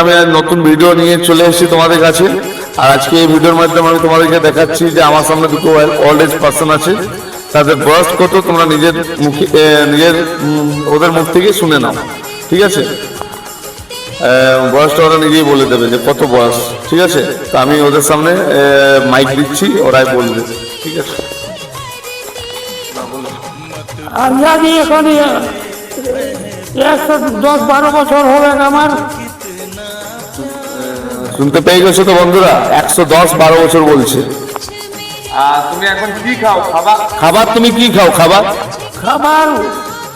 আমি নতুন ভিডিও নিয়ে চলে এসেছি তোমাদের কাছে। আর আজকে এই ভিডিওর মাধ্যমে আমি তোমাদেরকে দেখাচ্ছি যে আমার সামনে দুটো ওল্ড এজ পার্সন আছে, তাদের বয়স কত তোমরা নিজের মুখে ওদের মুখ থেকে শুনে নাও, ঠিক আছে? বয়সটা ওরা নিজেই বলে দেবে যে কত বয়স, ঠিক আছে? তো আমি ওদের সামনে মাইক দিচ্ছি, ওরাই বলবে, ঠিক আছে? আমি এখন 110-12 বছর হবে আমার। শুনতে পেয়ে গেছো তো বন্ধুরা, 110-12 বছর বলছে। তুমি এখন কি খাও? খাবার তুমি কি খাও? খাবার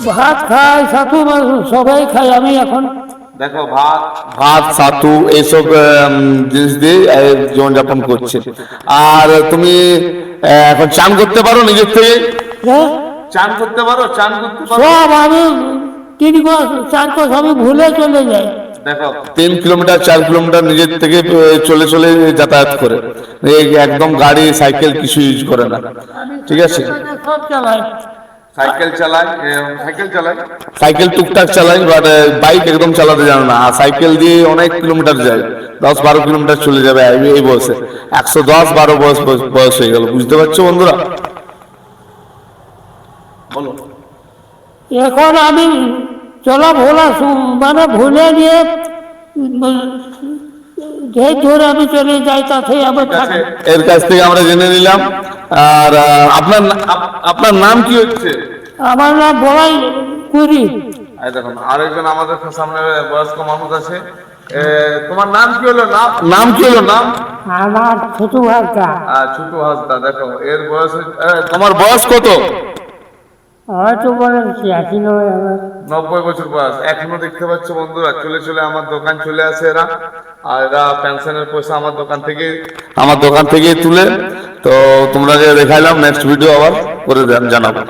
ভাত খাই, ছাতু সবাই খাই। আমি এখন দেখো ভাত ছাতু এইসব জিনিস দিয়ে জীবনযাপন করছে। আর তুমি এখন চান করতে পারো নিজের থেকে? চান করতে পারো? সব আমি 3-4 কোষ আমি ভুলে চলে যাই। দেখো 3 কিলোমিটার 4 কিলোমিটার নিজের থেকে চলে চলে যাতায়াত করে, একদম গাড়ি সাইকেল কিছু ইউজ করে না, ঠিক আছে? সব চালাই। সাইকেল টুকটাক চালাই, বাট বাইক একদম চালাতে জানে না। আর সাইকেল দিয়ে অনেক কিলোমিটার যায়, 10-12 কিলোমিটার চলে যাবে এই বয়সে। 110-12 বয়স হয়ে গেল, বুঝতে পারছো বন্ধুরা? বলো। এখন আমি চলা ভোলা মানে ভুলে নিয়ে ধরে আমি চলে যাই, তাতে আমার এর কাছ থেকে আমরা জেনে নিলাম। আর আপনার নাম কি হচ্ছে? আমার নাম বড়াই কুড়ি। দেখুন আরেকজন আমাদের সামনে বয়স্ক মানুষ আছে। তোমার নাম কি হলো? নাম কি হলো? আমার ছোটু হাসদা। ছোটু হাসদা। দেখো এর বয়স, তোমার বয়স কত? হয়তো বলেন 90 বছর বয়স। এখনো দেখতে পাচ্ছ বন্ধুরা, চলে চলে আমার দোকান চলে আসে এরা। আর এরা পেনশনের পয়সা আমার দোকান থেকে তুলে। তো তোমরা যে দেখাইলাম, নেক্সট ভিডিও আবার করে জানাবো।